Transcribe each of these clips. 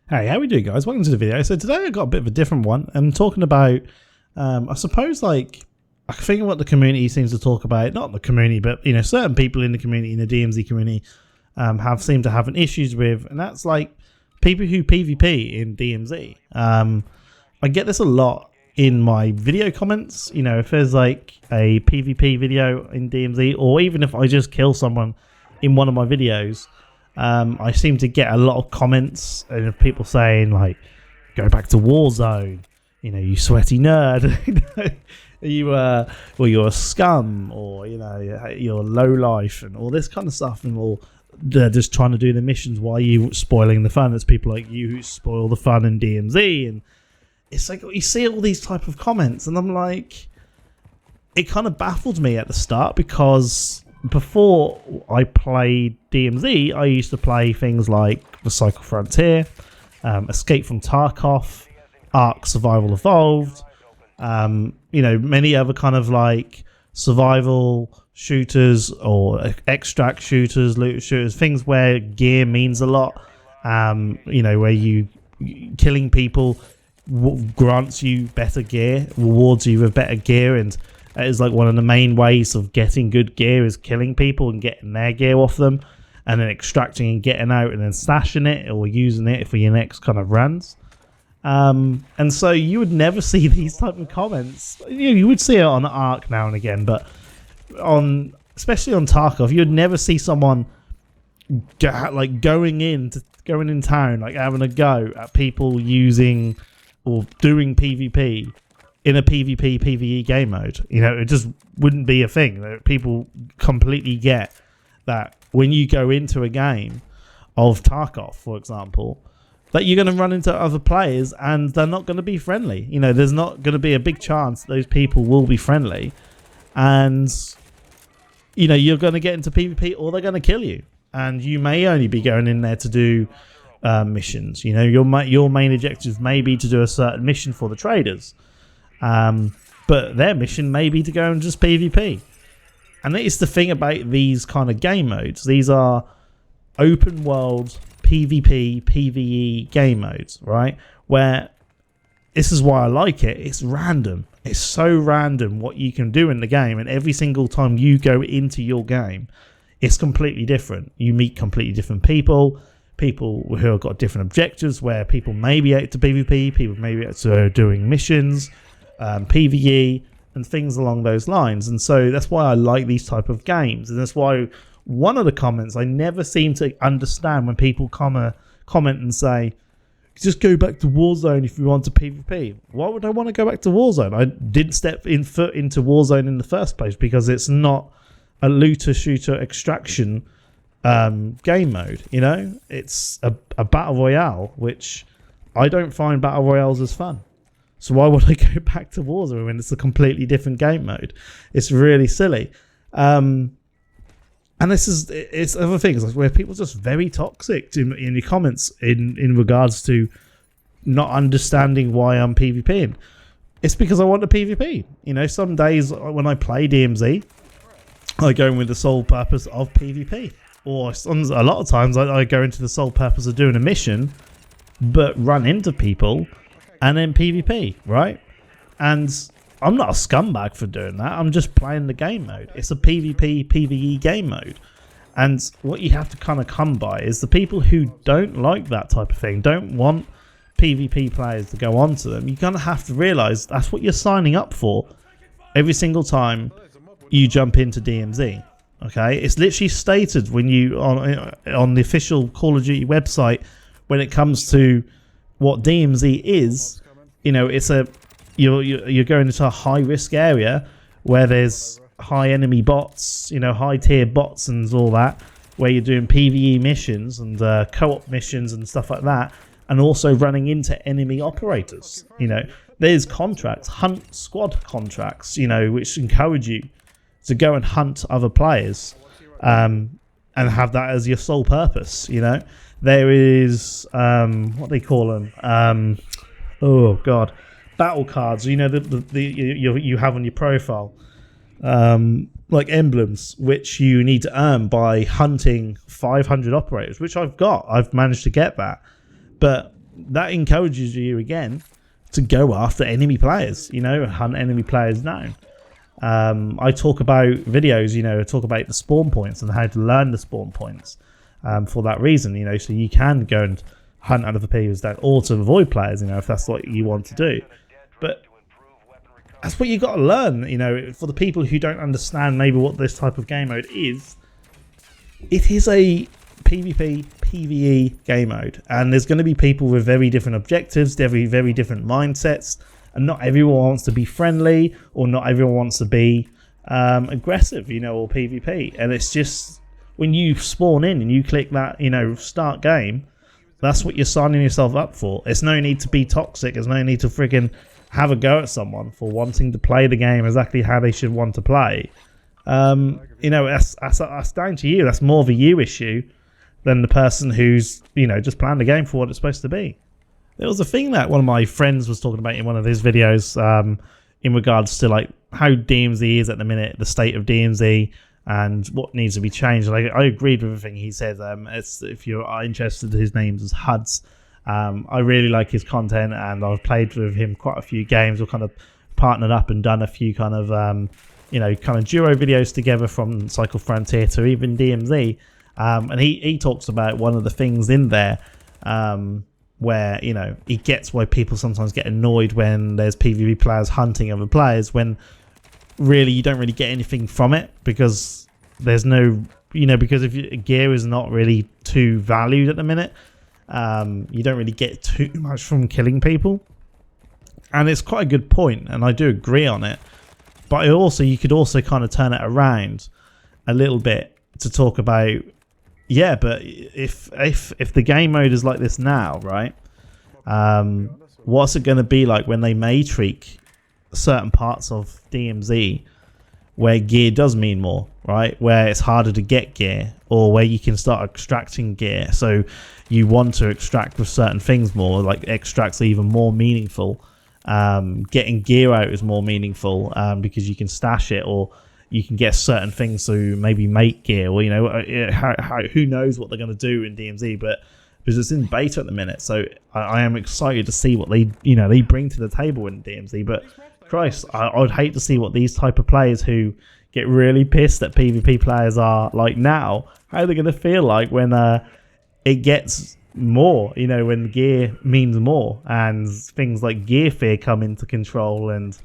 Hey, how we doing, guys? Welcome to the video. So today I got a bit of a different one. I'm talking about, I suppose, like, I think what the community seems to talk about, not the community, but, you know, certain people in the community, in the DMZ community, seem to have an issues with, and that's like people who PvP in DMZ. I get this a lot in my video comments. You know, if there's like a PvP video in DMZ, or even if I just kill someone in one of my videos, I seem to get a lot of comments and people saying like, "Go back to Warzone," you know, "you sweaty nerd," you well, you're a scum, or you know, you're low life, and all this kind of stuff, and all they're just trying to do the missions while you spoiling the fun. It's people like you who spoil the fun in DMZ, and it's like you see all these type of comments, and I'm like, it kind of baffled me at the start, because before I played DMZ, I used to play things like The Cycle Frontier, Escape from Tarkov, Ark Survival Evolved, you know, many other kind of like survival shooters or extract shooters, loot shooters, things where gear means a lot, you know, where you killing people grants you better gear, rewards you with better gear, and that is like one of the main ways of getting good gear is killing people and getting their gear off them, and then extracting and getting out and then stashing it or using it for your next kind of runs. And so you would never see these type of comments. You would see it on Ark now and again, but especially on Tarkov, you'd never see someone like going in town, like having a go at people using or doing PvP in a PvP PvE game mode. You know, it just wouldn't be a thing. People completely get that when you go into a game of Tarkov, for example, that you're going to run into other players and they're not going to be friendly. You know, there's not going to be a big chance those people will be friendly, and you know, you're going to get into PvP or they're going to kill you, and you may only be going in there to do missions. You know, your main objective may be to do a certain mission for the traders, but their mission may be to go and just PvP. And that is the thing about these kind of game modes. These are open world PvP PvE game modes, right? Where this is why I like it. It's random. It's so random what you can do in the game, and every single time you go into your game, it's completely different. You meet completely different people who have got different objectives, where people may be out to PvP, people may be out to doing missions, PvE, and things along those lines. And so that's why I like these type of games, and that's why one of the comments I never seem to understand when people comment and say, "Just go back to Warzone if you want to PvP." Why would I want to go back to Warzone? I didn't step foot into Warzone in the first place because it's not a looter shooter extraction game mode. You know, it's a battle royale, which I don't find battle royales as fun. So why would I go back to Warzone when it's a completely different game mode? It's really silly. And it's other things like where people are just very toxic in your comments in regards to not understanding why I'm PvPing. It's because I want to PvP. You know, some days when I play DMZ, I go in with the sole purpose of PvP. Or a lot of times I go into the sole purpose of doing a mission, but run into people and then PvP, right? And I'm not a scumbag for doing that. I'm just playing the game mode. It's a PvP PvE game mode. And what you have to kind of come by is the people who don't like that type of thing, don't want PvP players to go onto them. You're going to have to realize that's what you're signing up for every single time you jump into DMZ. Okay, it's literally stated when you on the official Call of Duty website when it comes to what DMZ is. You know, it's you're going into a high risk area where there's high enemy bots, you know, high tier bots and all that, where you're doing PvE missions and co-op missions and stuff like that, and also running into enemy operators. You know, there's contracts, hunt squad contracts, you know, which encourage you to go and hunt other players, and have that as your sole purpose. You know, there is what they call them, oh god, battle cards. You know, you have on your profile, like emblems, which you need to earn by hunting 500 operators, which I've got. I've managed to get that, but that encourages you again to go after enemy players, you know, hunt enemy players down. I talk about videos, you know, I talk about the spawn points and how to learn the spawn points for that reason, you know, so you can go and hunt other players down or to avoid players, you know, if that's what you want to do. But that's what you got to learn, you know, for the people who don't understand maybe what this type of game mode is. It is a PvP, PvE game mode, and there's going to be people with very different objectives, very different mindsets, and not everyone wants to be friendly, or not everyone wants to be aggressive, you know, or PvP. And it's just, when you spawn in and you click that, you know, start game, that's what you're signing yourself up for. There's no need to be toxic, there's no need to friggin' have a go at someone for wanting to play the game exactly how they should want to play. You know, that's down to you. That's more of a you issue than the person who's, you know, just playing the game for what it's supposed to be. There was a thing that one of my friends was talking about in one of his videos in regards to like how DMZ is at the minute, the state of DMZ, and what needs to be changed. And I agreed with everything he said. It's, if you are interested, his name is Huds. I really like his content, and I've played with him quite a few games. We've kind of partnered up and done a few kind of you know, kind of duo videos together, from Cycle Frontier to even DMZ. And he talks about one of the things in there where, you know, he gets why people sometimes get annoyed when there's PvP players hunting other players, when really you don't really get anything from it, because there's no, you know, because if gear is not really too valued at the minute, you don't really get too much from killing people. And it's quite a good point, and I do agree on it. But you could also kind of turn it around a little bit to talk about, yeah, but if the game mode is like this now, right? What's it going to be like when they may tweak certain parts of DMZ where gear does mean more, right? Where it's harder to get gear, or where you can start extracting gear. So you want to extract with certain things more, like extracts are even more meaningful. Getting gear out is more meaningful because you can stash it, or you can get certain things to maybe make gear, or, you know, who knows what they're going to do in DMZ, but because it's in beta at the minute, so I am excited to see what they bring to the table in DMZ. But Christ, I would hate to see what these type of players who get really pissed that PvP players are like now, how they're going to feel like when it gets more, you know, when gear means more and things like gear fear come into control, and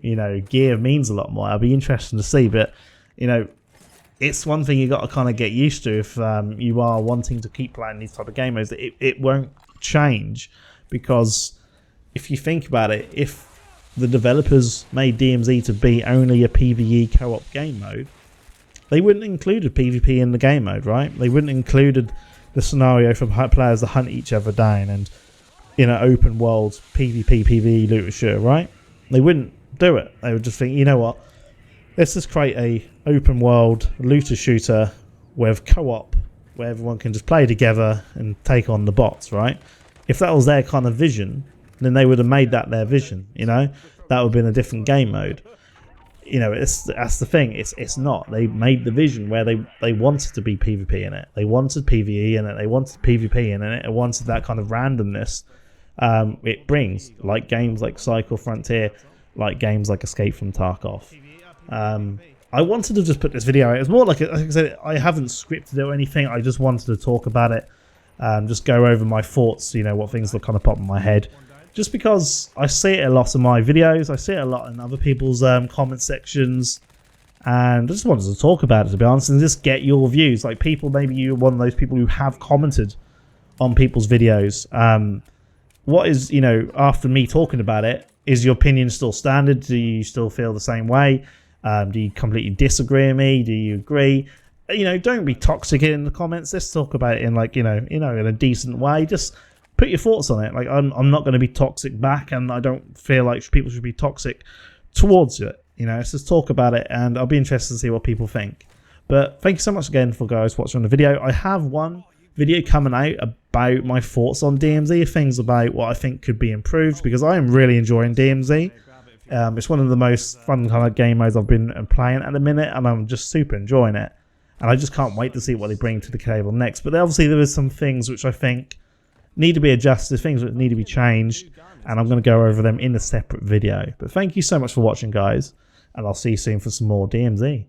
you know, gear means a lot more. It'll be interesting to see, but, you know, it's one thing you got to kind of get used to if you are wanting to keep playing these type of game modes. It won't change, because if you think about it, if the developers made DMZ to be only a PvE co-op game mode, they wouldn't have included PvP in the game mode, right? They wouldn't have included the scenario for players to hunt each other down and in an open world PvP, PvE looter shooter, right? They wouldn't do it. They would just think, you know what, let's just create a open world looter shooter with co-op where everyone can just play together and take on the bots, right? If that was their kind of vision, then they would have made that their vision, you know? That would have been a different game mode. You know, that's the thing. It's not. They made the vision where they wanted to be PvP in it. They wanted PvE in it. They wanted PvP in it. It wanted that kind of randomness it brings, like games like Cycle Frontier, like games like Escape from Tarkov. I wanted to just put this video out. It's more like I said, I haven't scripted it or anything. I just wanted to talk about it, just go over my thoughts. You know, what things that kind of pop in my head. Just because I see it a lot in my videos, I see it a lot in other people's comment sections, and I just wanted to talk about it, to be honest, and just get your views. Like, people, maybe you're one of those people who have commented on people's videos. What is, you know, after me talking about it, is your opinion still standard? Do you still feel the same way? Do you completely disagree with me? Do you agree? You know, don't be toxic in the comments. Let's talk about it in, like, you know, in a decent way. Just put your thoughts on it. Like, I'm not going to be toxic back, and I don't feel like people should be toxic towards it. You know, let's just talk about it, and I'll be interested to see what people think. But thank you so much again for guys watching the video. I have one video coming out about my thoughts on DMZ, things about what I think could be improved, because I am really enjoying DMZ. It's one of the most fun kind of game modes I've been playing at the minute, and I'm just super enjoying it. And I just can't wait to see what they bring to the table next. But obviously there is some things which I think need to be adjusted, things that need to be changed, and I'm going to go over them in a separate video. But thank you so much for watching, guys, and I'll see you soon for some more DMZ.